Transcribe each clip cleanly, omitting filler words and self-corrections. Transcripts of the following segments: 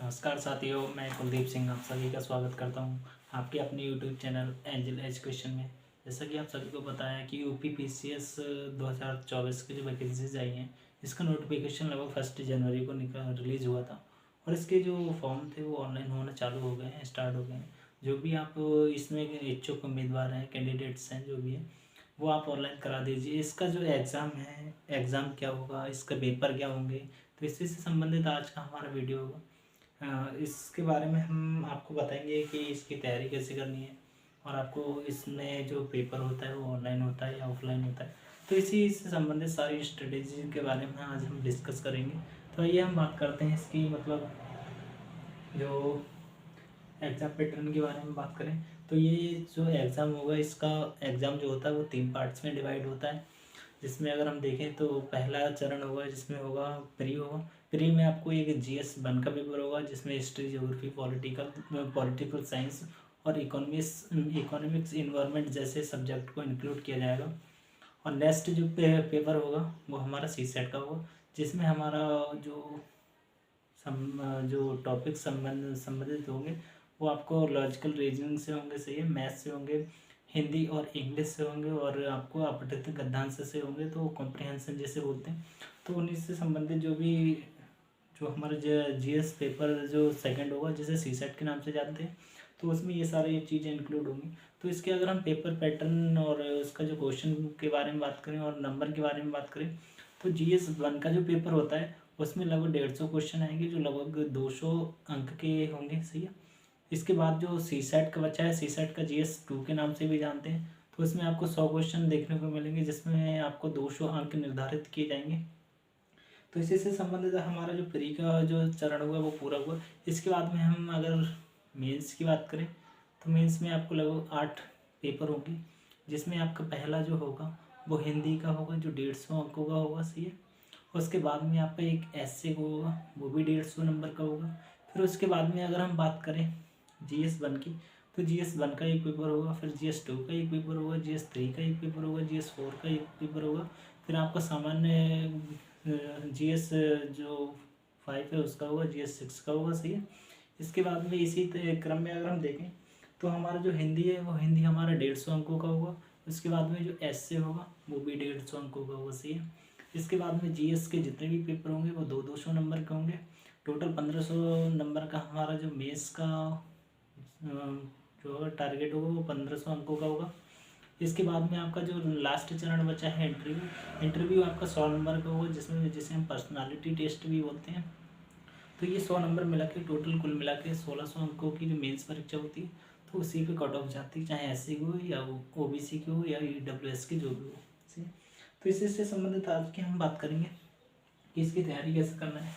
नमस्कार साथियों, मैं कुलदीप सिंह आप सभी का स्वागत करता हूं आपके अपने यूट्यूब चैनल एंजल एजुकेशन में। जैसा कि आप सभी को पता है कि यूपीपीसीएस 2024 की जो वैकेंसीज आई हैं, इसका नोटिफिकेशन लगभग 1 जनवरी को रिलीज़ हुआ था और इसके जो फॉर्म थे वो ऑनलाइन होना चालू हो गए हैं, स्टार्ट हो गए हैं। जो भी आप इसमें इच्छुक उम्मीदवार हैं, कैंडिडेट्स हैं, जो भी हैं वो आप ऑनलाइन करा दीजिए। इसका जो एग्ज़ाम है, एग्ज़ाम क्या होगा, इसका पेपर क्या होंगे, तो इसी से संबंधित आज का हमारा वीडियो होगा। इसके बारे में हम आपको बताएंगे कि इसकी तैयारी कैसे करनी है और आपको इसमें जो पेपर होता है वो ऑनलाइन होता है या ऑफलाइन होता है। तो इसी से संबंधित सारी स्ट्रेटेजी के बारे में आज हम डिस्कस करेंगे। तो आइए हम बात करते हैं इसकी मतलब जो एग्ज़ाम पैटर्न के बारे में बात करें तो ये जो एग्ज़ाम होगा, इसका एग्ज़ाम जो होता है वो 3 पार्ट्स में डिवाइड होता है। जिसमें अगर हम देखें तो पहला चरण होगा जिसमें होगा प्री होगा। प्री में आपको एक GS 1 का पेपर होगा जिसमें हिस्ट्री, ज्योग्राफी, पॉलिटिकल साइंस और इकोनॉमिक्स इन्वायरमेंट जैसे सब्जेक्ट को इंक्लूड किया जाएगा। और नेक्स्ट जो पेपर होगा वो हमारा CSET का होगा, जिसमें हमारा जो टॉपिक संबंधित होंगे वो आपको लॉजिकल रीजनिंग से होंगे, सही है, मैथ्स से होंगे, हिंदी और इंग्लिश से होंगे और आपको अपठित गद्यांश से होंगे, तो कॉम्प्रिहेंशन जैसे बोलते हैं। तो उन्हीं से संबंधित जो हमारा GS पेपर जो सेकंड होगा, जिसे CSET के नाम से जानते हैं, तो उसमें ये सारी चीज़ें इंक्लूड होंगी। तो इसके अगर हम पेपर पैटर्न और उसका जो क्वेश्चन के बारे में बात करें और नंबर के बारे में बात करें तो GS 1 का जो पेपर होता है उसमें लगभग 150 क्वेश्चन आएंगे जो लगभग 200 अंक के होंगे, सही है। इसके बाद जो CSET का बच्चा है, CSET का GS 2 के नाम से भी जानते हैं, तो इसमें आपको 100 क्वेश्चन देखने को मिलेंगे जिसमें आपको 200 अंक निर्धारित किए जाएंगे। तो इसी से संबंधित हमारा जो प्री का जो चरण हुआ वो पूरा हुआ। इसके बाद में हम अगर मेंस की बात करें तो मेंस में आपको लगभग 8 पेपर होंगे, जिसमें आपका पहला जो होगा वो हिंदी का होगा जो 150 अंकों का होगा, सही है। उसके बाद में आपका एक ऐसे होगा वो भी 150 नंबर का होगा। फिर उसके बाद में अगर हम बात करें GS 1 की तो GS 1 का एक पेपर होगा, फिर GS 2 का एक पेपर होगा, GS 3 का एक पेपर होगा, GS 4 का एक पेपर होगा, फिर आपका सामान्य GS जो 5 है उसका होगा, GS 6 का होगा, सही है। इसके बाद में इसी क्रम में अगर हम देखें तो हमारा जो हिंदी है वो हिंदी हमारा 150 अंकों का होगा। उसके बाद में जो ऐसे होगा वो भी 150 अंकों का होगा, सही है। इसके बाद में GS के जितने भी पेपर होंगे वो 200 नंबर के होंगे। टोटल 1500 नंबर का हमारा जो मेंस का जो टारगेट होगा वो 1500 अंकों का होगा। इसके बाद में आपका जो लास्ट चरण बचा है इंटरव्यू, इंटरव्यू आपका 100 नंबर का होगा, जिसे हम पर्सनालिटी टेस्ट भी बोलते हैं। तो ये 100 नंबर मिला के टोटल कुल मिला के 1600 अंकों की जो मेंस परीक्षा होती है तो उसी पे कट ऑफ जाती है, चाहे SC की हो या OBC की हो या EWS की जो भी हो, ठीक है। तो इसी से संबंधित आज की हम बात करेंगे कि इसकी तैयारी कैसे करना है।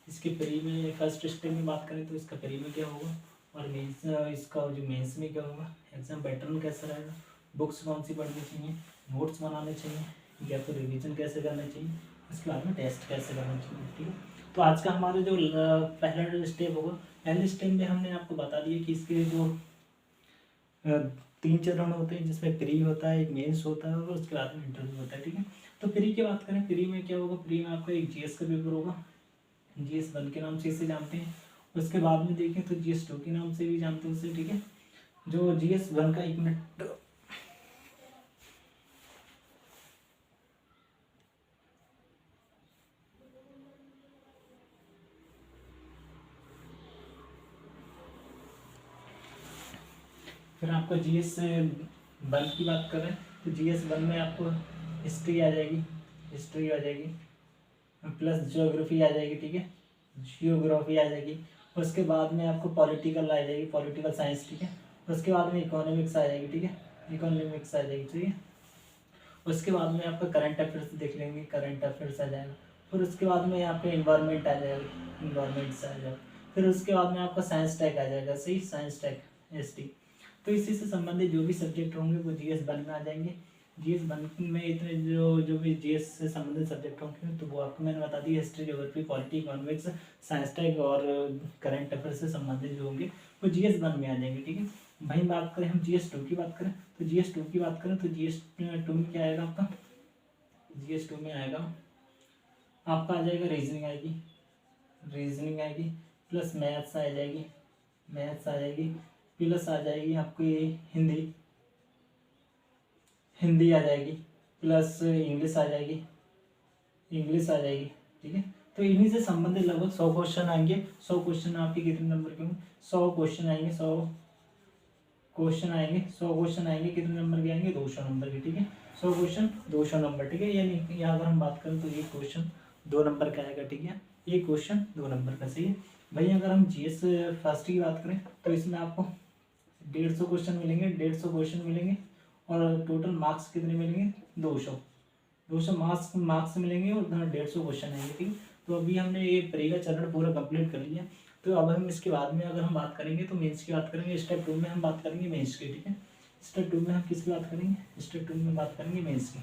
इसके प्री में फर्स्ट स्टेप में बात करें तो इसका प्री में क्या होगा और मेंस इसका जो मेंस में क्या होगा, एग्जाम पैटर्न कैसा रहेगा, बुक्स कौन सी पढ़नी चाहिए, नोट्स बनाने चाहिए या फिर रिवीजन कैसे करना चाहिए, उसके बाद में टेस्ट कैसे करना चाहिए, ठीक है। तो आज का हमारा जो पहला जो स्टेप होगा, पहले स्टेप में हमने आपको बता दिया कि इसके जो 3 चरण होते हैं, जिसमें प्री होता है, एक मेंस होता है और उसके बाद में इंटरव्यू होता है, ठीक है। तो प्री की बात करें, प्री में क्या होगा, प्री में आपका एक GS का पेपर होगा, GS 1 के नाम से इसे जानते हैं। उसके बाद में देखें तो GS 2 के नाम से भी जानते हैं उसे, ठीक है। जो GS 1 का, एक मिनट, फिर आपका GS 1 की बात कर रहे हैं तो GS 1 में आपको हिस्ट्री आ जाएगी, हिस्ट्री आ जाएगी प्लस ज्योग्राफी आ जाएगी, ठीक है, जियोग्राफी आ जाएगी। उसके बाद में आपको पॉलिटिकल आ जाएगी, पॉलिटिकल साइंस, ठीक है। उसके बाद में इकोनॉमिक्स आ जाएगी, ठीक है, इकोनॉमिक्स आ जाएगी, ठीक है। उसके बाद में आपका करंट अफेयर्स देख लेंगे, करंट अफेयर्स आ जाएगा। फिर उसके बाद में आपका इन्वायरमेंट आ जाएगा, इन्वायरमेंट्स आ जाएगा। फिर उसके बाद में आपका साइंस टैग आ जाएगा, सही, साइंस टैग ST। तो इसी से संबंधित जो भी सब्जेक्ट होंगे वो GS 1 में आ जाएंगे। GS 1 में इतने जो भी GS से संबंधित सब्जेक्ट होंगे तो वो आपको मैंने बता दी, history, geography, polity, economics, science tag और करंट अफेयर से संबंधित जो होंगे वो GS 1 में आ जाएंगे, ठीक है। वहीं बात करें हम GS 2 की बात करें तो GS 2 की बात करें तो GS 2 में क्या आएगा आपका, GS 2 में आएगा आपका आ जाएगा रीजनिंग आएगी, रीजनिंग आएगी, प्लस मैथ्स आ जाएगी, मैथ्स आ जाएगी, प्लस आ जाएगी आपको ये हिंदी, हिंदी आ जाएगी, प्लस इंग्लिश आ जाएगी, इंग्लिश आ जाएगी। ठीक है, तो इन्हीं से संबंधित लगभग 100 क्वेश्चन आएंगे। 100 क्वेश्चन आपके कितने नंबर के होंगे? 100 क्वेश्चन आएंगे, 100 क्वेश्चन आएंगे, 100 क्वेश्चन आएंगे, कितने नंबर के आएंगे? 200 नंबर के। ठीक है, 100 क्वेश्चन 200 नंबर। ठीक है, यानी यहाँ अगर हम बात करें तो एक क्वेश्चन 2 नंबर का आएगा। ठीक है, एक क्वेश्चन 2 नंबर का। सही है भाई। अगर हम जीएस फर्स्ट की बात करें तो इसमें आपको 150 क्वेश्चन मिलेंगे, 150 क्वेश्चन मिलेंगे, और टोटल मार्क्स कितने मिलेंगे? 200, 200 मार्क्स मिलेंगे, और 150 क्वेश्चन आएंगे। ठीक है, तो अभी हमने ये प्री का चरण पूरा कंप्लीट कर लिया। तो अब हम इसके बाद में अगर हम बात करेंगे तो मेंस की बात करेंगे। स्टेप 2 में हम बात करेंगे मेंस की। ठीक है, स्टेप 2 में हम किसकी बात करेंगे? स्टेप 2 में बात करेंगे मेंस की।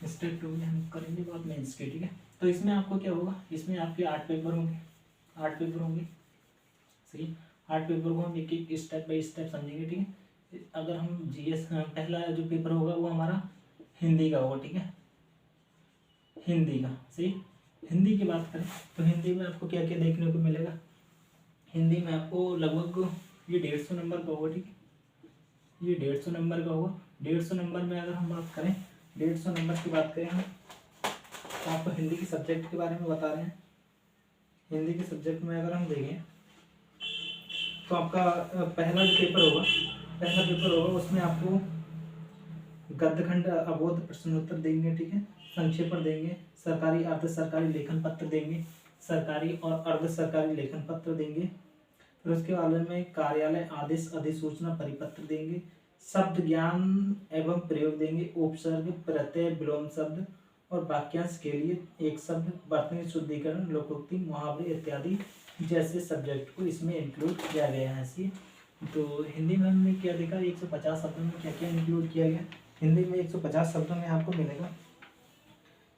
स्टेप 2 में हम करेंगे बात मेंस की। ठीक है, तो इसमें आपको क्या होगा? इसमें आपके 8 पेपर होंगे, 8 पेपर होंगे। सही, 8 पेपर को हम एक एक स्टेप बाई स्टेप समझेंगे। ठीक है, अगर हम जीएस पहला जो पेपर होगा वो हमारा हिंदी का होगा। ठीक है, हिंदी का। सही, हिंदी की बात करें तो हिंदी में आपको क्या क्या देखने को मिलेगा? हिंदी में आपको लगभग ये 150 नंबर का होगा। ठीक है, ये 150 नंबर का होगा। 150 नंबर में अगर हम बात करें, 150 नंबर की बात करें हम, तो आपको हिंदी के सब्जेक्ट के बारे में बता रहे हैं। हिंदी के सब्जेक्ट में अगर हम देखें तो आपका पहला जो पेपर होगा, पहला पेपर होगा उसमें आपको गद्यखंड अबोध प्रश्नोत्तर देंगे। ठीक है, संक्षेपण देंगे, सरकारी अर्ध सरकारी लेखन पत्र देंगे, सरकारी और अर्ध सरकारी लेखन पत्र देंगे। फिर उसके बाद में कार्यालय आदेश अधिसूचना परिपत्र देंगे, शब्द ज्ञान एवं प्रयोग देंगे, उपसर्ग प्रत्यय विलोम शब्द और वाक्यांश के लिए एक शब्द, वर्तनी शुद्धिकरण, लोकोक्ति, मुहावरे इत्यादि जैसे सब्जेक्ट को इसमें इंक्लूड किया गया है। ऐसी तो हिंदी में हमने क्या देखा? 150 शब्दों में क्या क्या इंक्लूड किया गया? हिंदी में 150 शब्दों में आपको मिलेगा,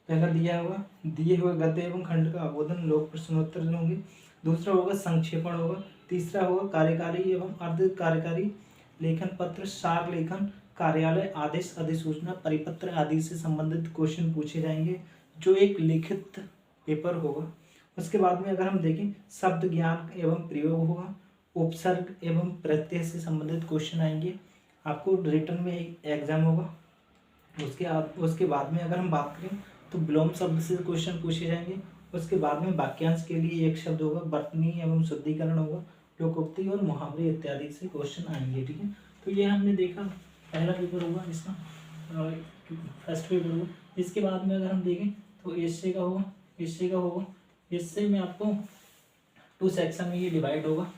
पहला दिया होगा दिए हुए गद्य एवं खंड का अबोधन, लोक प्रश्नोत्तर होंगे। दूसरा होगा संक्षेपण होगा। तीसरा होगा कार्यकारी एवं अर्ध कार्यकारी लेखन पत्र, सार लेखन, कार्यालय आदेश अधिसूचना परिपत्र आदि से संबंधित क्वेश्चन पूछे जाएंगे, जो एक लिखित पेपर होगा। उसके बाद में अगर हम देखें, शब्द ज्ञान एवं प्रयोग होगा, उपसर्ग एवं प्रत्यय से संबंधित क्वेश्चन आएंगे। आपको रिटर्न में एक एग्जाम होगा। उसके बाद में अगर हम बात करें तो विलोम शब्द से क्वेश्चन पूछे जाएंगे। उसके बाद में वाक्यांश के लिए एक शब्द होगा, वर्तनी एवं शुद्धिकरण होगा, लोकोक्ति और मुहावरे इत्यादि से क्वेश्चन आएंगे। ठीक है, तो ये हमने देखा पहला पेपर होगा इसका, फर्स्ट पेपर होगा। इसके बाद में अगर हम देखें तो एशे का होगा, एशे का होगा। एशे में आपको 2 सेक्शन में ये डिवाइड होगा,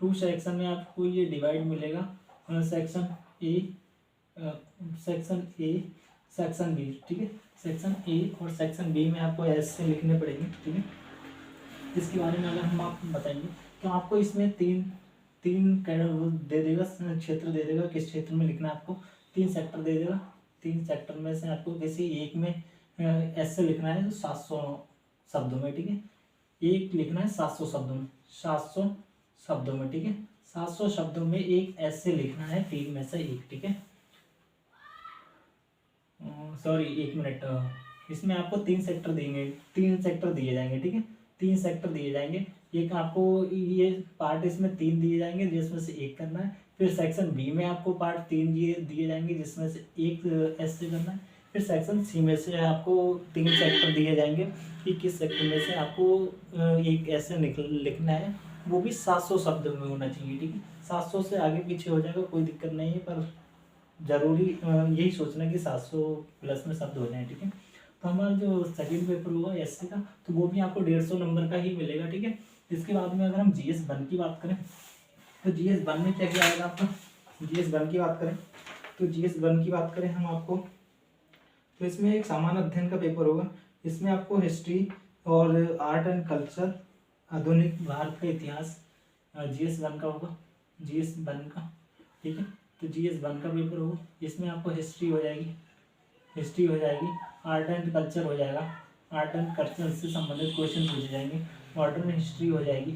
2 सेक्शन में आपको ये डिवाइड मिलेगा, section A, section A, section B. ठीक है, सेक्शन ए और सेक्शन बी में आपको ऐसे लिखने पड़ेंगे। ठीक है, इसके बारे में अगर हम आपको बताएंगे तो आपको इसमें तीन दे देगा, क्षेत्र दे देगा, किस क्षेत्र में लिखना है आपको। 3 सेक्टर दे देगा, 3 सेक्टर में से आपको किसी एक में ऐसे लिखना है तो 700 शब्दों में। ठीक है, एक लिखना है 700 शब्दों में, 700 शब्दों में। ठीक है, 700 शब्दों में एक ऐसे लिखना है, 3 में से एक। ठीक है, सॉरी 1 मिनट, इसमें आपको 3 सेक्टर देंगे, 3 सेक्टर दिए जाएंगे। ठीक है, 3 सेक्टर दिए जाएंगे। एक आपको ये पार्ट इसमें 3 दिए जाएंगे जिसमें से एक करना है। फिर सेक्शन बी में आपको पार्ट 3 दिए जाएंगे जिसमें से एक ऐसे करना है। फिर सेक्शन सी में से आपको 3 सेक्टर दिए जाएंगे कि किस सेक्टर में से आपको एक ऐसे लिखना है, वो भी 700 शब्द में होना चाहिए। ठीक है, 700 से आगे पीछे हो जाएगा कोई दिक्कत नहीं है, पर जरूरी यही सोचना कि 700 प्लस में शब्द हो जाए। ठीक है, तो हमारा जो सेकंड पेपर होगा एसए का, तो वो भी आपको 150 नंबर का ही मिलेगा। ठीक है, इसके बाद में अगर हम जीएस 1 की बात करें तो जीएस 1 में क्या क्या आएगा आपका? जीएस 1 की बात करें तो जीएस 1 की बात करें हम आपको, तो इसमें एक सामान्य अध्ययन का पेपर होगा। इसमें आपको हिस्ट्री और आर्ट एंड कल्चर, आधुनिक भारत का इतिहास जीएस 1 का होगा, जीएस 1 का। ठीक है, तो जीएस 1 का पेपर होगा। इसमें आपको हिस्ट्री हो जाएगी, हिस्ट्री हो जाएगी, आर्ट एंड कल्चर हो जाएगा, आर्ट एंड कल्चर से संबंधित क्वेश्चन पूछे जाएंगे, मॉडर्न हिस्ट्री हो जाएगी,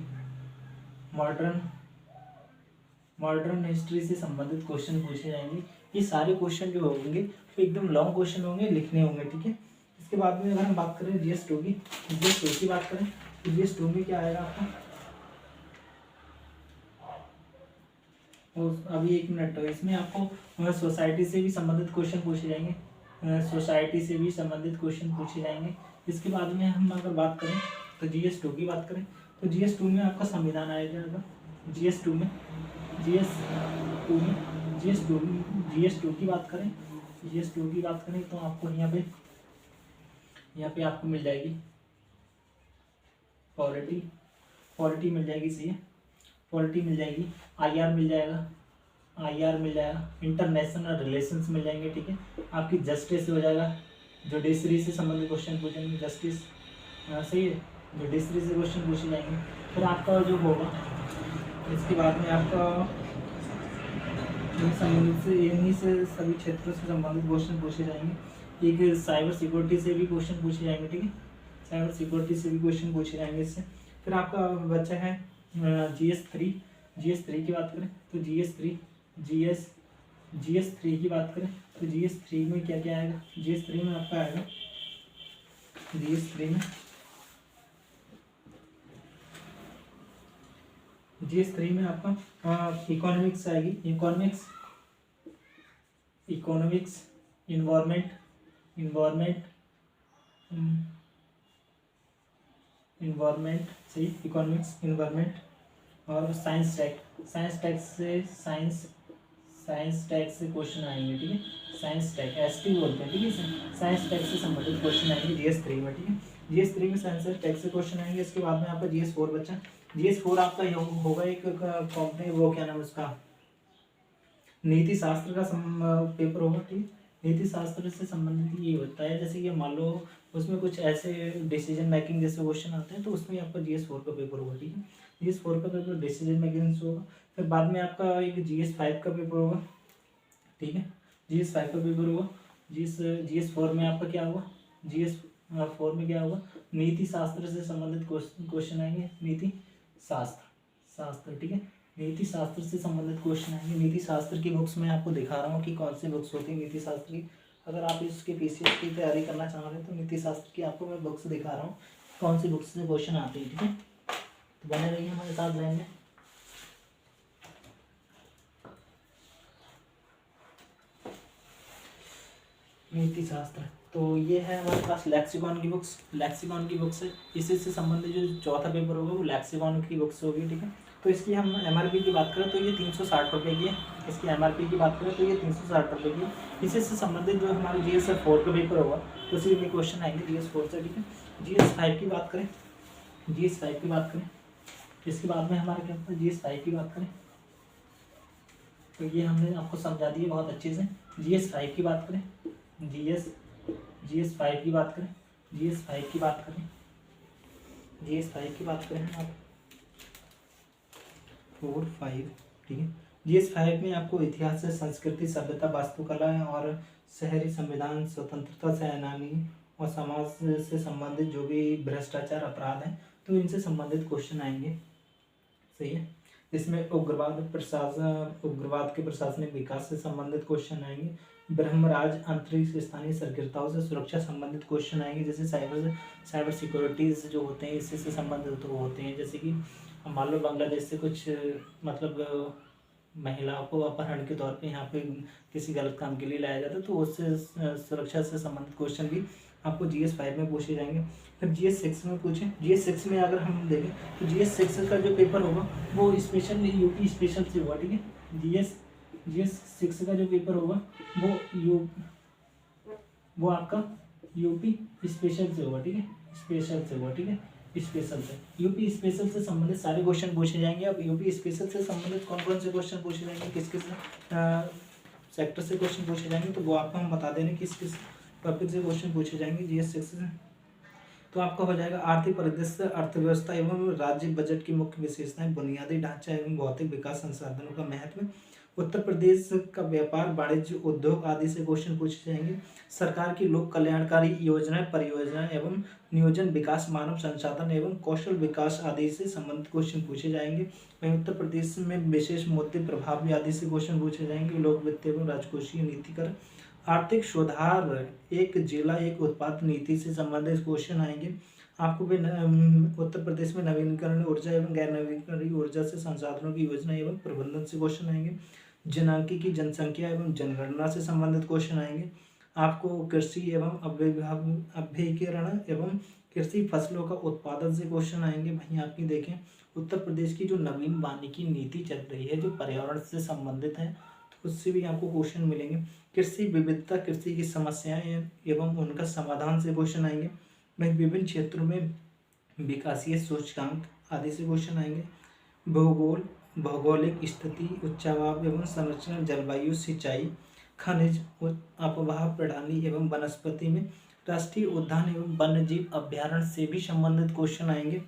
मॉडर्न हिस्ट्री से संबंधित क्वेश्चन पूछे जाएंगे। ये सारे क्वेश्चन जो होंगे वो एकदम लॉन्ग क्वेश्चन होंगे, लिखने होंगे। ठीक है, इसके इसके बाद में अगर हम बात करें GS2 की, GS2 की बात करें तो GS2 में क्या आएगा आपका, और अभी 1 मिनट, तो इसमें आपको सोसाइटी से भी संबंधित क्वेश्चन पूछे जाएंगे, सोसाइटी से भी संबंधित क्वेश्चन पूछे जाएंगे। इसके बाद में हम अगर बात करें तो GS2 की बात करें तो GS2 में आपका संविधान आ जाएगा। GS2 में GS2 की बात करें, GS2 की बात करें तो आपको यहाँ पे आपको मिल जाएगी पॉलिटी मिल जाएगी, सही है, पॉलिटी मिल जाएगी, IR मिल जाएगा, इंटरनेशनल रिलेशंस मिल जाएंगे, ठीक है। आपकी जस्टिस हो जाएगा, जुडिशरी से संबंधित क्वेश्चन पूछेंगे, जस्टिस, सही है, जुडिशरी से क्वेश्चन पूछे जाएंगे। फिर आपका जो होगा इसके बाद में आपका इन्हीं से सभी क्षेत्रों से संबंधित क्वेश्चन पूछे जाएंगे। एक साइबर सिक्योरिटी से भी क्वेश्चन पूछे जाएंगे, ठीक है, साइबर सिक्योरिटी से भी क्वेश्चन पूछे जाएंगे इससे। फिर आपका बच्चा है GS3 की बात करें तो GS3 की बात करें तो GS3 में क्या क्या आएगा, GS3 में आपका आएगा, GS3 में आपका इकोनॉमिक्स आएगी, इकोनॉमिक्स, इन्वायरमेंट, सही, इकोनॉमिक्स, इन्वायरमेंट, और साइंस टैग से क्वेश्चन आएंगे, ठीक है, साइंस टैग ST बोलते हैं, ठीक है, साइंस टैग से संबंधित क्वेश्चन आएंगे GS3 में, ठीक है। GS3 में साइंस टैग से क्वेश्चन आएंगे। इसके बाद में आपका GS4 बच्चा, GS4 आपका होगा एक कंपनी, वो क्या नाम है उसका, नीति शास्त्र का पेपर होगा, ठीक, नीति शास्त्र से संबंधित ये होता है। जैसे कि मान लो उसमें कुछ ऐसे डिसीजन मेकिंग जैसे क्वेश्चन आते हैं तो उसमें आपका GS4 का पेपर होगा, ठीक है, GS4 का पेपर डिसीजन मेकिंग से होगा। फिर बाद में आपका एक GS5 का पेपर होगा, ठीक है, GS5 का पेपर होगा। GS4 में आपका क्या होगा, GS4 में क्या होगा, नीति शास्त्र से संबंधित क्वेश्चन आएंगे, नीति शास्त्र, ठीक है, नीति शास्त्र से संबंधित क्वेश्चन आएंगे। नीति शास्त्र की बुक्स मैं आपको दिखा रहा हूँ कि कौन सी बुक्स होती है नीति शास्त्र की। अगर आप इसके PCS की तैयारी करना चाह रहे हैं तो नीति शास्त्र की आपको मैं बुक्स दिखा रहा हूँ, कौन सी बुक्स से क्वेश्चन आते हैं, ठीक है, तो बने रहिए हमारे साथ लाइन में। नीति शास्त्र, तो ये है हमारे पास लेक्सिकॉन की बुक्स है। इसी से संबंधित जो चौथा पेपर होगा वो लेक्सिकॉन की बुक्स होगी, ठीक है। तो इसकी हम MRP की बात करें तो ये 360 रुपये की है। इसकी MRP की बात करें तो ये 360 रुपये की है। इसी से संबंधित जो हमारे GS4 का पेपर होगा तो उसी में क्वेश्चन आएंगे GS4 से, ठीक है। GS5 की बात करें, इसके बाद में हमारे क्या होता है, GS5 की बात करें तो ये हमने आपको समझा दिया बहुत अच्छे से। GS5 की बात करें, GS5 की बात करें, GS5 की बात करें आप 4, 5, ठीक है। GS5 में आपको इतिहास से संस्कृति, सभ्यता, वास्तुकला और शहरी संविधान, स्वतंत्रता सेनानी और समाज से संबंधित जो भी भ्रष्टाचार अपराध हैं तो इनसे संबंधित क्वेश्चन आएंगे, सही है। इसमें उग्रवाद के प्रशासनिक विकास से संबंधित क्वेश्चन आएंगे। ब्रह्मराज, अंतरिक्ष, स्थानीय सरकीरताओं से सुरक्षा संबंधित क्वेश्चन आएंगे। जैसे साइबर सिक्योरिटीज जो होते हैं इससे संबंधित होते हैं। जैसे कि मान लो बांग्लादेश से कुछ मतलब महिलाओं को अपहरण के तौर पे यहाँ पे किसी गलत काम के लिए लाया जाता है तो उससे सुरक्षा से संबंधित क्वेश्चन भी आपको GS5 में पूछे जाएंगे। फिर GS6 में पूछें, GS6 में अगर हम देखें तो GS6 का जो पेपर होगा वो स्पेशल यूपी स्पेशल से होगा, ठीक है। GS6 का जो पेपर होगा वो आपका यूपी स्पेशल से होगा, ठीक है, स्पेशल से यूपी स्पेशल से संबंधित सारे क्वेश्चन पूछे जाएंगे। अब यूपी स्पेशल से संबंधित कौन कौन से क्वेश्चन पूछे जाएंगे, किस किस सेक्टर से क्वेश्चन पूछे जाएंगे तो वो आपको हम बता देंगे किस किस टॉपिक से क्वेश्चन पूछे जाएंगे GS6 से। तो आपका हो जाएगा आर्थिक परिदृश्य, अर्थव्यवस्था एवं राज्य बजट की मुख्य विशेषताएं, बुनियादी ढांचा एवं भौतिक विकास संसाधनों का महत्व, उत्तर प्रदेश का व्यापार, वाणिज्य, उद्योग आदि से क्वेश्चन पूछे जाएंगे। सरकार की लोक कल्याणकारी योजनाएं, परियोजनाएं एवं नियोजन, विकास, मानव संसाधन एवं कौशल विकास आदि से संबंधित क्वेश्चन पूछे जाएंगे। वहीं उत्तर प्रदेश में विशेष मुद्दे, प्रभावी आदि से क्वेश्चन पूछे जाएंगे। लोक वित्त एवं राजकोषीय नीतिकर आर्थिक सुधार, एक जिला एक उत्पाद नीति से संबंधित क्वेश्चन आएंगे। आपको भी उत्तर प्रदेश में नवीनीकरण ऊर्जा एवं गैर नवीनीकरणीय ऊर्जा से संसाधनों की योजना एवं प्रबंधन से क्वेश्चन आएंगे। जनांकी की जनसंख्या एवं जनगणना से संबंधित क्वेश्चन आएंगे। आपको कृषि एवं अभ्यिकरण एवं कृषि फसलों का उत्पादन से क्वेश्चन आएंगे। वहीं आपकी देखें उत्तर प्रदेश की जो नवीन वानिकी नीति चल रही है, जो पर्यावरण से संबंधित है, तो उससे भी आपको क्वेश्चन मिलेंगे। कृषि विविधता, कृषि की समस्याएं एवं उनका समाधान से क्वेश्चन आएंगे। वहीं विभिन्न क्षेत्रों में विकासीय सूचकांक आदि से क्वेश्चन आएंगे। भूगोल, भौगोलिक स्थिति, उच्चावाब एवं संरचना, जलवायु, सिंचाई, खनिज, अपवाह प्रणाली एवं वनस्पति में राष्ट्रीय उद्यान एवं वन्यजीव अभ्यारण्य से भी संबंधित क्वेश्चन आएंगे।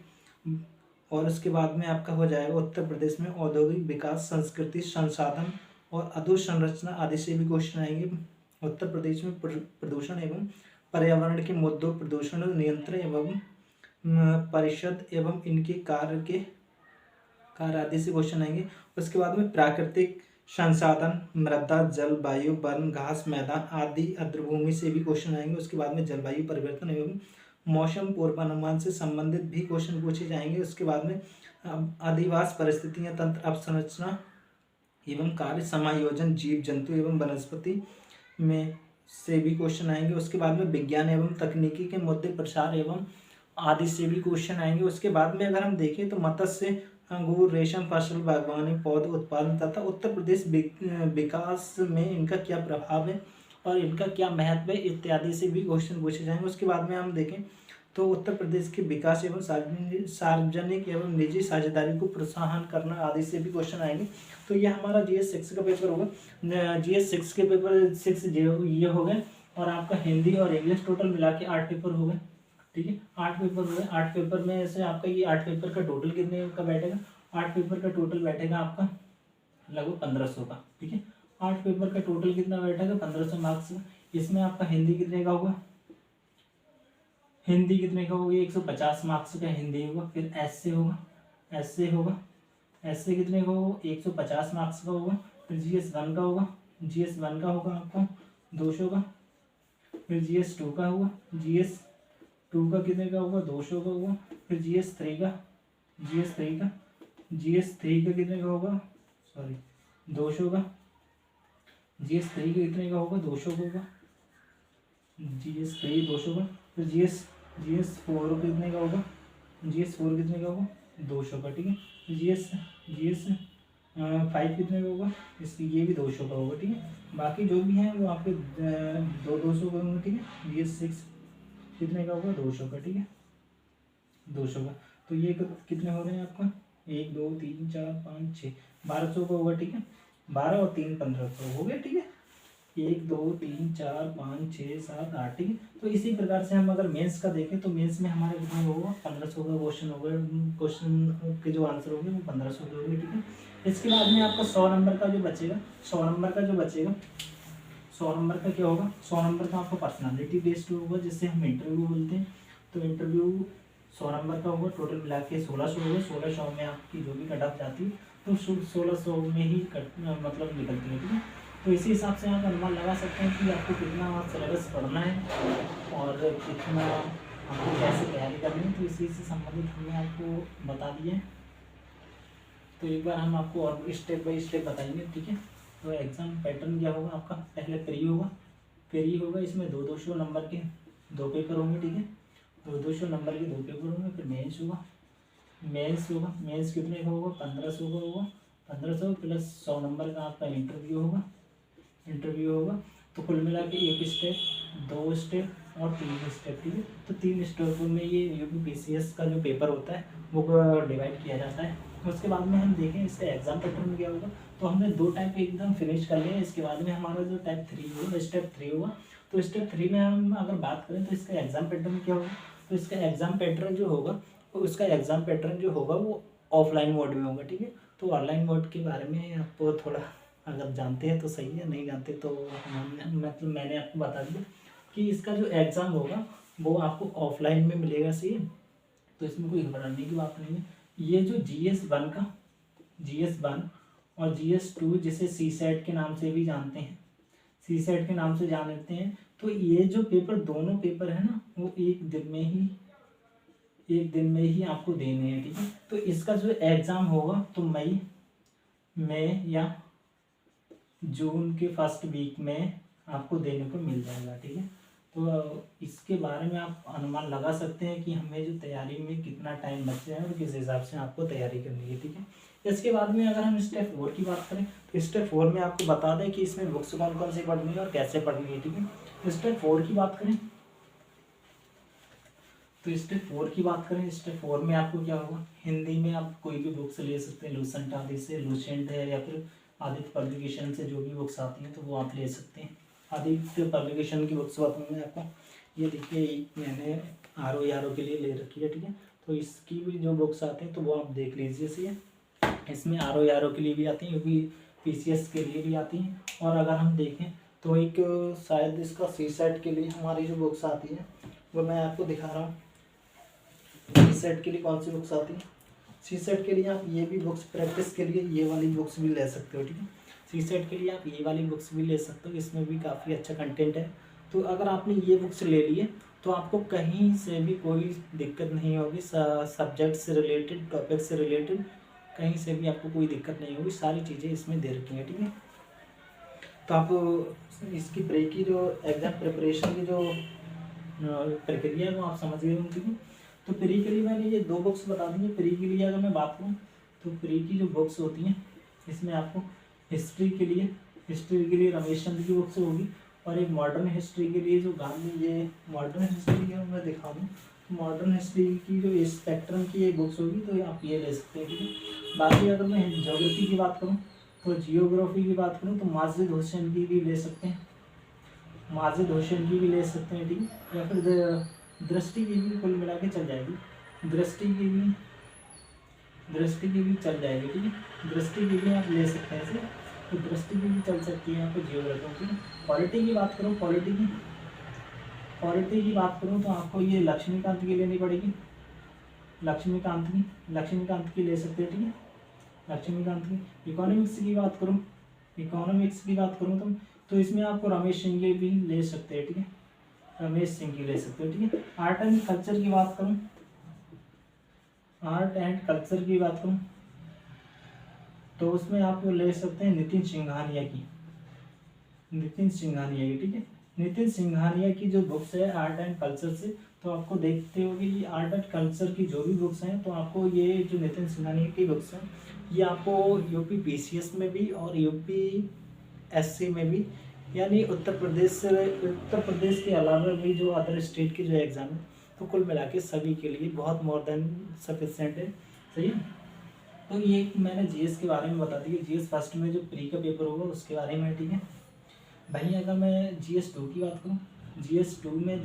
और उसके बाद में आपका हो जाएगा उत्तर प्रदेश में औद्योगिक विकास, संस्कृति, संसाधन और अधोसंरचना आदि से भी क्वेश्चन आएंगे। उत्तर प्रदेश में प्रदूषण एवं पर्यावरण के मुद्दों, प्रदूषण नियंत्रण एवं परिषद एवं इनके कार्य आदि से क्वेश्चन आएंगे। उसके बाद में प्राकृतिक संसाधन, मृदा, जल, वायु, वन, घास, मैदान आदि आर्द्रभूमि से भी क्वेश्चन आएंगे। उसके बाद में जलवायु परिवर्तन एवं मौसम पूर्वानुमान से संबंधित भी क्वेश्चन पूछे जाएंगे। उसके बाद में अधिवास परिस्थितियां, तंत्र अवसंरचना एवं कार्य समायोजन, जीव जंतु एवं वनस्पति में से भी क्वेश्चन आएंगे। उसके बाद में विज्ञान एवं तकनीकी के मुद्दे, प्रसार एवं आदि से भी क्वेश्चन आएंगे। उसके बाद में अगर हम देखें तो मत्स्य, अंगूर, रेशम, फसल, बागवानी, पौध उत्पादन तथा उत्तर प्रदेश विकास में इनका क्या प्रभाव है और इनका क्या महत्व है इत्यादि से भी क्वेश्चन पूछे जाएंगे। उसके बाद में हम देखें तो उत्तर प्रदेश के विकास एवं सार्वजनिक एवं निजी साझेदारी को प्रोत्साहन करना आदि से भी क्वेश्चन आएंगे। तो ये हमारा GS 6 का पेपर होगा। GS 6 के पेपर 6 ये हो गए और आपका हिंदी और इंग्लिश टोटल मिला के 8 पेपर हो गए। ठीक है, 8 पेपर हुए। 8 पेपर में से आपका ये 8 पेपर का टोटल कितने का बैठेगा? 8 पेपर का टोटल बैठेगा आपका लगभग 1500 का। ठीक है, 8 पेपर का टोटल कितना बैठेगा? 1500 मार्क्स का। इसमें आपका हिंदी कितने का होगा? हिंदी कितने का होगा? 150 मार्क्स का हिंदी होगा। फिर ऐसे होगा, ऐसे होगा, ऐसे कितने का होगा? 150 मार्क्स का होगा। फिर GS 1 का होगा, GS 1 का होगा आपका 200 का। फिर GS 2 का होगा, GS 2 का कितने का होगा? 200 का होगा। फिर GS 3 का, GS 3 का, GS 3 का कितने का होगा? 200 का। GS 3 का कितने का होगा? 200 का होगा। GS 3 200 का। फिर GS 4 कितने का होगा? GS 4 कितने का होगा? 200 का। ठीक है, GS 5 कितने का होगा? ये भी 200 का होगा। ठीक है, बाकी जो भी हैं वो आपके 200 का होंगे। ठीक है, GS 6 कितने का होगा? 200 का। ठीक है, 200 का। तो ये कितने हो रहे हैं आपका? 1 2 3 4 5 6 1200 का होगा। ठीक है, 12 और 3 1500 हो गया। ठीक है, 1 2 3 4 5 6 7 8। ठीक है, तो इसी प्रकार से हम अगर मेंस का देखें तो मेंस में हमारे कितने होगा? 1500 का क्वेश्चन होगा। क्वेश्चन के जो आंसर होंगे वो 1500 के होंगे। ठीक है, इसके बाद में आपका 100 नंबर का जो बचेगा, 100 नंबर का जो बचेगा, 100 नंबर का क्या होगा? 100 नंबर का आपका पर्सनालिटी बेस्ड होगा, जिससे हम इंटरव्यू बोलते हैं। तो इंटरव्यू 100 नंबर का होगा। टोटल मिला के 1600 होगा। 1600 में आपकी जो भी कट ऑफ जाती है तो 1600 में ही मतलब निकलती है। ठीक है, तो इसी हिसाब से आप अनुमान लगा सकते हैं कि आपको कितना सिलेबस पढ़ना है और कितना आपको कैसे तैयारी करनी है। तो इसी से संबंधित हमने आपको बता दिया है। तो एक बार हम आपको और स्टेप बाय स्टेप बताएंगे। ठीक है, तो एग्ज़ाम पैटर्न क्या होगा आपका? पहले प्री होगा, प्री होगा, इसमें 200 नंबर के 2 पेपर होंगे। ठीक है, 200 नंबर के 2 पेपर होंगे। फिर मेंस होगा, मेंस होगा, मेंस कितने का होगा? 1500 का होगा। 1500 प्लस 100 नंबर का आपका इंटरव्यू होगा, इंटरव्यू होगा। तो कुल मिला के 1 स्टेप, 2 स्टेप और 3 स्टेप। ठीक है, तो 3 स्टेपों में ये UPPCS का जो पेपर होता है वो डिवाइड किया जाता है। उसके बाद में हम देखें इसका एग्जाम पैटर्न क्या होगा। तो हमने 2 टाइप एकदम फिनिश कर लिया। इसके बाद में हमारा जो टाइप 3 होगा, स्टेप 3 होगा। तो स्टेप 3 में हम अगर बात करें तो इसका एग्जाम पैटर्न क्या होगा? तो इसका एग्जाम पैटर्न जो होगा वो ऑफलाइन मोड में होगा। ठीक है, तो ऑनलाइन मोड के बारे में आपको थोड़ा अगर जानते हैं तो सही है, नहीं जानते तो मतलब मैंने आपको बता दिया कि इसका जो एग्ज़ाम होगा वो आपको ऑफलाइन में मिलेगा। सही है, तो इसमें कोई घबराने की बात नहीं है। ये जो GS 1 और GS 2 जिसे CSET के नाम से भी जानते हैं, सी सेट के नाम से जानते हैं। तो ये जो पेपर, दोनों पेपर है ना, वो एक दिन में ही आपको देने हैं, ठीक है। तो इसका जो एग्ज़ाम होगा तो मई या जून के फर्स्ट वीक में आपको देने को मिल जाएगा, ठीक है। तो इसके बारे में आप अनुमान लगा सकते हैं कि हमें जो तैयारी में कितना टाइम बच रहा है और किस हिसाब से आपको तैयारी करनी है, ठीक है। इसके बाद में अगर हम स्टेप 4 की बात करें तो स्टेप 4 में आपको बता दें कि इसमें बुक्स कौन कौन सी पढ़नी है और कैसे पढ़नी है, ठीक है। स्टेप 4 की बात करें तो स्टेप 4 में आपको क्या होगा, हिंदी में आप कोई भी बुक्स ले सकते हैं, लूसेंट आदि से, लूसेंट है या फिर आदित्य पब्लिकेशन से जो भी बुक्स आती हैं तो वो आप ले सकते हैं। आदित्य पब्लिकेशन की बुक्स बताऊँ मैं आपको, ये देखिए मैंने RO के लिए ले रखी है, ठीक है। तो इसकी भी जो बुक्स आते हैं तो वो आप देख लीजिए सही। इसमें RO के लिए भी आती हैं, क्योंकि PCS के लिए भी आती हैं। और अगर हम देखें तो एक शायद इसका CSET के लिए हमारी जो बुक्स आती हैं वो मैं आपको दिखा रहा हूँ। CSET के लिए कौन सी बुक्स आती हैं, CSET के लिए आप ये भी बुक्स, प्रैक्टिस के लिए ये वाली बुक्स भी ले सकते हो, ठीक है। CSET के लिए आप ये वाली बुक्स भी ले सकते हो, इसमें भी काफ़ी अच्छा कंटेंट है। तो अगर आपने ये बुक्स ले लिए तो आपको कहीं से भी कोई दिक्कत नहीं होगी, सब्जेक्ट से रिलेटेड, टॉपिक से रिलेटेड कहीं से भी आपको कोई दिक्कत नहीं होगी, सारी चीज़ें इसमें दे रखी हैं, ठीक है। तो आप इसकी प्री की जो एग्ज़ाम प्रिपरेशन की जो प्रक्रिया है वो आप समझ गए होंगे, ठीक है। तो प्री के लिए मैंने ये 2 बुक्स बता दी हैं। प्री के लिए अगर मैं बात करूँ तो प्री की जो बुक्स होती हैं इसमें आपको हिस्ट्री के लिए रमेश चंद्र की बुक्स होगी, और एक मॉडर्न हिस्ट्री के लिए जो गांधी, ये मॉडर्न हिस्ट्री की मैं दिखा दूँ तो मॉडर्न हिस्ट्री की जो स्पेक्ट्रम की एक बुक्स होगी तो आप ये ले सकते हैं, ठीक है। बाकी अगर मैं ज्योग्राफी की बात करूँ तो जियोग्राफी की बात करूँ तो माजिद हुसैन की भी ले सकते हैं, ठीक है। या फिर दृष्टि की भी कुल मिला के चल जाएगी, दृष्टि की भी चल जाएगी, ठीक है। दृष्टि की भी आप ले सकते हैं इसे, तो दृष्टि की भी चल सकती है आपको जियोग्राफी की। पॉलिटी की बात करूँ, पॉलिटी की बात करूँ तो आपको ये लक्ष्मीकांत की लेनी पड़ेगी, लक्ष्मीकांत की ले सकते हैं, ठीक है, लक्ष्मीकांत की। इकोनॉमिक्स की बात करूँ तो इसमें आपको रमेश सिंह की भी ले सकते हैं, ठीक है, रमेश सिंह की ले सकते हो, ठीक है। आर्ट एंड कल्चर की बात करूँ तो उसमें आप ले सकते हैं नितिन सिंघानिया की, ठीक है। नितिन सिंघानिया की जो बुक्स है आर्ट एंड कल्चर से, तो आपको देखते हो कि आर्ट एंड कल्चर की जो भी बुक्स हैं तो आपको ये जो नितिन सिंघानिया की बुक्स हैं ये आपको UP PCS में भी और UP SC में भी, यानी उत्तर प्रदेश के अलावा भी जो अदर स्टेट के जो एग्ज़ाम है तो कुल मिला के सभी के लिए बहुत मोर देन सफिशेंट है, सही है। तो ये मैंने GS के बारे में बता दिया, GS फर्स्ट में जो प्री का पेपर होगा उसके बारे में, ठीक है भाई। अगर मैं GS 2 की बात करूँ, GS 2 में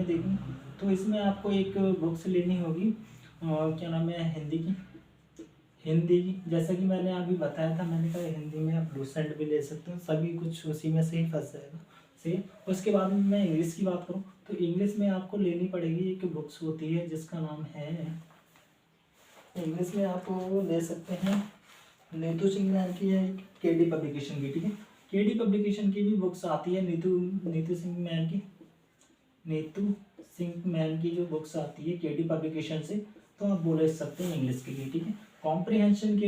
देखें तो इसमें आपको एक बुक्स लेनी होगी, क्या नाम है, हिंदी की। जैसा कि मैंने अभी बताया था, मैंने कहा हिंदी में आप लूसेंट भी ले सकते हो, सभी कुछ उसी में से ही फंस जाएगा, सही है। उसके बाद में मैं इंग्लिश की बात करूँ तो इंग्लिश में आपको लेनी पड़ेगी, एक बुक्स होती है जिसका नाम है, इंग्लिश में आप ले सकते हैं नीतू सिंह मैम की है, KD पब्लिकेशन की, ठीक है। KD पब्लिकेशन की भी बुक्स आती है, नीतू सिंह मैम की जो बुक्स आती है KD पब्लिकेशन से, तो आप बोल सकते हैं इंग्लिश के लिए, ठीक है। कॉम्प्रिहेंशन के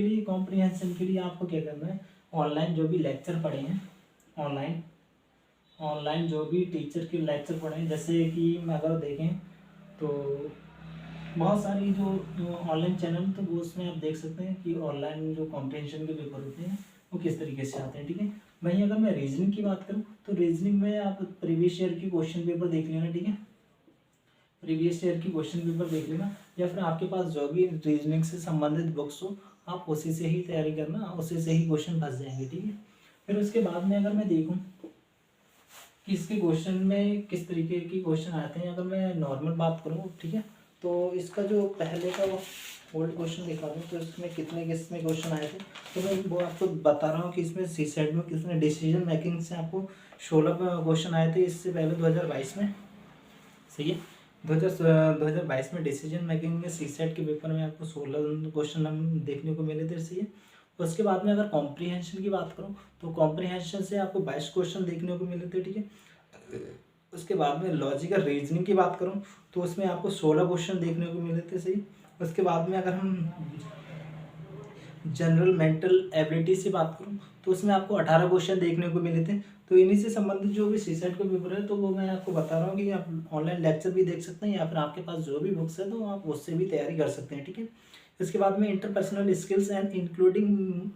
लिए आपको क्या करना है, ऑनलाइन जो भी लेक्चर पढ़े हैं, ऑनलाइन जो भी टीचर के लेक्चर पढ़े हैं, जैसे कि अगर देखें तो बहुत सारी जो ऑनलाइन चैनल, तो वो उसमें आप देख सकते हैं कि ऑनलाइन जो कॉम्प्रिहेंशन के पेपर होते हैं वो किस तरीके से आते हैं, ठीक है। वहीं अगर मैं रीजनिंग की बात करूँ तो रीजनिंग में आप प्रीवियस ईयर की क्वेश्चन पेपर देख लेना, ठीक है, प्रीवियस ईयर की क्वेश्चन पेपर देख लेना, या फिर आपके पास जो भी रीजनिंग से संबंधित बुक्स हो आप उसी से ही तैयारी करना, उसी से ही क्वेश्चन फंस जाएंगे, ठीक है। फिर उसके बाद में अगर मैं देखूँ कि इसके क्वेश्चन में किस तरीके के क्वेश्चन आते हैं, अगर मैं नॉर्मल बात करूँ, ठीक है, तो इसका जो पहले का ओल्ड क्वेश्चन दिखा दूँ तो इसमें किसमें क्वेश्चन आए थे, तो मैं वो आपको बता रहा हूँ कि इसमें CSET में किसमें डिसीजन मेकिंग से आपको 16 क्वेश्चन आए थे, इससे पहले 2022 में, सही है। 2022 में डिसीजन मेकिंग में CSET के पेपर में आपको 16 क्वेश्चन देखने को मिले थे, सही है। उसके बाद में अगर कॉम्प्रीहेंशन की बात करूँ तो कॉम्प्रीहेंशन से आपको 22 क्वेश्चन देखने को मिले थे, ठीक है। उसके बाद में लॉजिकल रीजनिंग की बात करूँ तो उसमें आपको 16 क्वेश्चन देखने को मिले थे, सही। उसके बाद में अगर हम जनरल मेंटल एबिलिटी से बात करूँ तो उसमें आपको 18 क्वेश्चन देखने को मिले थे। तो इन्हीं से संबंधित जो भी सीसेट का पेपर है तो वो मैं आपको बता रहा हूँ कि आप ऑनलाइन लेक्चर भी देख सकते हैं या फिर आपके पास जो भी बुक्स है तो आप उससे भी तैयारी कर सकते हैं, ठीक है। इसके बाद में interpersonal skills and including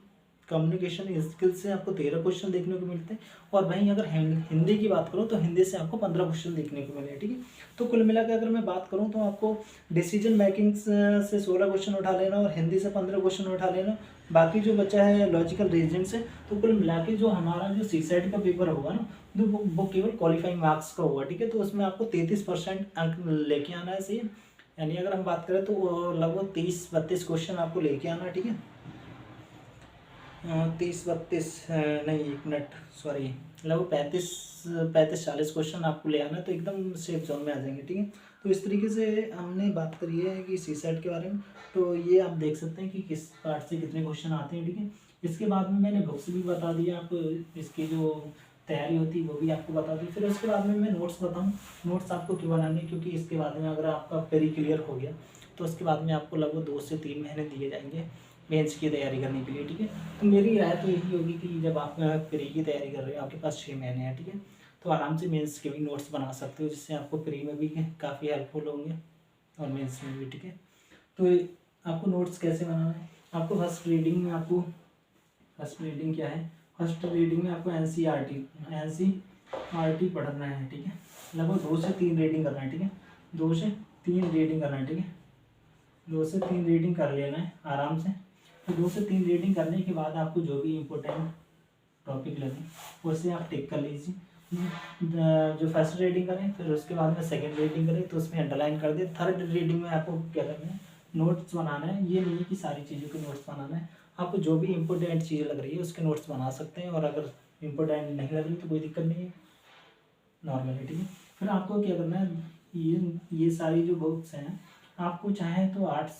communication skills से आपको 13 क्वेश्चन देखने को मिलते हैं। और वहीं अगर हिंदी की बात करूँ तो हिंदी से आपको 15 क्वेश्चन देखने को मिले, ठीक है। तो कुल मिलाकर अगर मैं बात करूँ तो आपको डिसीजन मेकिंग से 16 क्वेश्चन उठा लेना और हिंदी से 15 क्वेश्चन उठा लेना, बाकी जो बचा है लॉजिकल रीजनिंग से। तो कुल मिला के जो हमारा जो सीसेट का पेपर होगा ना तो वो केवल क्वालिफाइंग मार्क्स का होगा, ठीक है। तो उसमें आपको 33% अंक लेके आना है, सही। यानी अगर हम बात करें तो लगभग 30-32 क्वेश्चन आपको लेके आना है, ठीक है। 30-32 नहीं, 1 मिनट, सॉरी, लगभग 35-40 क्वेश्चन आपको ले आना है, तो एकदम सेफ जोन में आ जाएंगे, ठीक है। तो इस तरीके से हमने बात करी है कि सीसेट के बारे में। तो ये आप देख सकते हैं कि किस पार्ट से कितने क्वेश्चन आते हैं, ठीक है। इसके बाद में मैंने बुक्स भी बता दिया, आपको इसकी जो तैयारी होती है वो भी आपको बता दी। फिर उसके बाद में मैं नोट्स बताऊँ, नोट्स आपको क्यों बनाने, क्योंकि इसके बाद में अगर आपका पेरी क्लियर हो गया तो उसके बाद में आपको लगभग 2 से 3 महीने दिए जाएंगे मेंस की तैयारी करने के लिए, ठीक है। तो मेरी राय तो यही होगी कि जब आप प्री की तैयारी कर रहे हो, आपके पास 6 महीने हैं, ठीक है, तो आराम से मेंस के भी नोट्स बना सकते हो, जिससे आपको प्री में भी काफ़ी हेल्पफुल होंगे और मेंस में भी, ठीक है। तो आपको नोट्स कैसे बनाना है, आपको फर्स्ट रीडिंग में आपको फर्स्ट रीडिंग क्या है, फर्स्ट रीडिंग में आपको एनसीईआरटी पढ़ना है, ठीक है। लगभग 2 से 3 रीडिंग करना है, ठीक है। 2 से 3 रीडिंग करना है, ठीक है। 2 से 3 रीडिंग कर लेना है आराम से। तो 2 से 3 रीडिंग करने के बाद आपको जो भी इम्पोर्टेंट टॉपिक लगे उसे आप टिक कर लीजिए। जो फर्स्ट रीडिंग करें फिर उसके बाद में सेकंड रीडिंग करें तो उसमें अंडरलाइन कर दे। थर्ड रीडिंग में आपको क्या करना है, नोट्स बनाना है। ये नहीं है कि सारी चीज़ों के नोट्स बनाना है, आपको जो भी इम्पोर्टेंट चीज़ लग रही है उसके नोट्स बना सकते हैं, और अगर इम्पोर्टेंट नहीं लग रही तो कोई दिक्कत नहीं है, नॉर्मली, ठीक है। फिर आपको क्या करना है, ये सारी जो बुक्स हैं आपको चाहे तो 8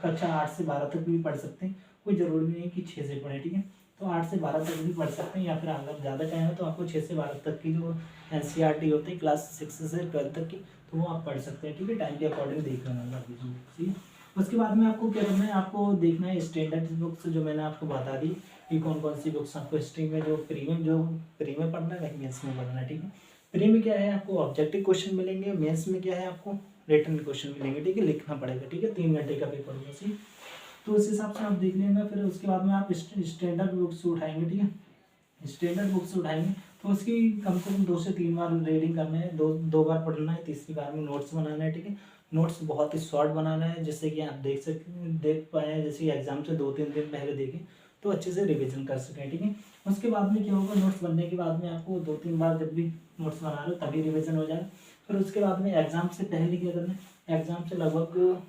कक्षा 8 से 12 तक भी पढ़ सकते हैं, कोई ज़रूरी नहीं है कि 6 से पढ़ें, ठीक है। तो 8 से 12 तक भी पढ़ सकते हैं, या फिर अगर ज़्यादा टाइम है तो आपको 6 से 12 तक की जो एनसीईआरटी होती है क्लास 6 से 12 तक की, तो वो आप पढ़ सकते हैं, ठीक है। टाइम के अकॉर्डिंग देख लेना बाकी जो ठीक है। उसके बाद में आपको क्या करना है, आपको देखना है स्टैंडर्ड बुक्स जो मैंने आपको बता दी कि कौन कौन सी बुक्स आपको हिस्ट्री में जो प्री में पढ़ना है वही मेंस में पढ़ना है, ठीक है। प्री में क्या है, आपको ऑब्जेक्टिव क्वेश्चन मिलेंगे, मेंस में क्या है, आपको रिटन क्वेश्चन मिलेंगे, ठीक है, लिखना पड़ेगा, ठीक है। 3 घंटे का पेपर होगा, सही। तो उस हिसाब से आप देख लेना। फिर उसके बाद में आप स्टैंडर्ड बुक्स उठाएंगे, ठीक है। स्टैंडर्ड बुक्स उठाएंगे तो उसकी कम से कम 2 से 3 बार रीडिंग करना है, दो बार पढ़ना है, तीसरी बार में नोट्स बनाना है, ठीक है। नोट्स बहुत ही शॉर्ट बनाना है, जिससे कि आप देख पाएँ, जैसे कि एग्जाम से 2-3 दिन पहले देखें तो अच्छे से रिविजन कर सकें, ठीक है। उसके बाद में क्या होगा, नोट्स बनने के बाद में आपको 2-3 बार जब भी नोट्स बना रहे हो तभी रिविजन हो जाए। फिर उसके बाद में एग्जाम से पहले क्या करना है, एग्जाम से लगभग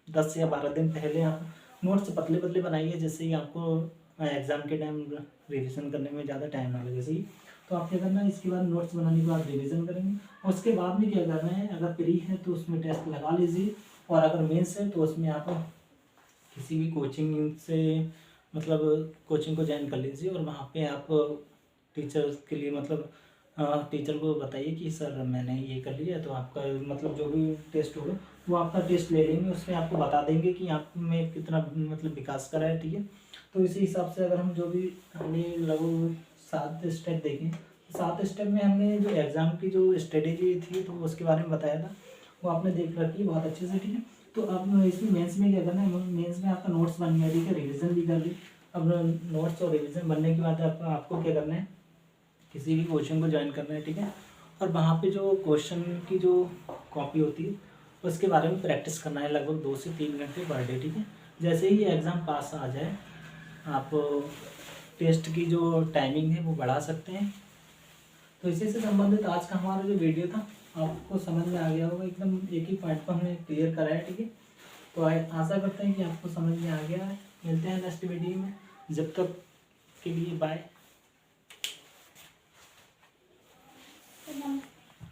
10 या 12 दिन पहले आप नोट्स पतले पतले बनाइए, जिससे कि आपको एग्जाम के टाइम रिविजन करने में ज़्यादा टाइम ना लगे, सही। तो आप क्या करना है, इसके बाद नोट्स बनाने के बाद रिविजन करेंगे। उसके बाद में क्या करना है, अगर प्री है तो उसमें टेस्ट लगा लीजिए, और अगर मेंस है तो उसमें आप किसी भी कोचिंग से मतलब कोचिंग को ज्वाइन कर लीजिए, और वहाँ पे आप टीचर्स के लिए मतलब टीचर को बताइए कि सर मैंने ये कर लिया, तो आपका मतलब जो भी टेस्ट होगा वो आपका टेस्ट ले लेंगे, उसमें आपको बता देंगे कि आप में कितना मतलब विकास करा है, ठीक है। तो इसी हिसाब से अगर हम जो भी हमने लगभग 7 स्टेप देखें, 7 स्टेप में हमने जो एग्ज़ाम की जो स्ट्रेटेजी थी तो उसके बारे में बताया था, वो आपने देख रखी है बहुत अच्छे से, ठीक है। तो अब इसमें मेंस में क्या करना है, मेंस में आपका नोट्स बन गया, ठीक है, रिवीजन भी कर ली। अब नोट्स और रिवीजन बनने के बाद आपको क्या करना है, किसी भी कोचिंग को ज्वाइन करना है, ठीक है। और वहाँ पे जो क्वेश्चन की जो कॉपी होती है उसके बारे में प्रैक्टिस करना है लगभग 2 से 3 घंटे पर डे, ठीक है। जैसे ही एग्ज़ाम पास आ जाए आप टेस्ट की जो टाइमिंग है वो बढ़ा सकते हैं। तो इसी से संबंधित आज का हमारा जो वीडियो था आपको समझ में आ गया होगा, एकदम एक ही पॉइंट पर हमने क्लियर करा है, ठीक है। तो आशा करते हैं कि आपको समझ में आ गया है। मिलते हैं नेक्स्ट वीडियो में, जब तक के लिए बाय।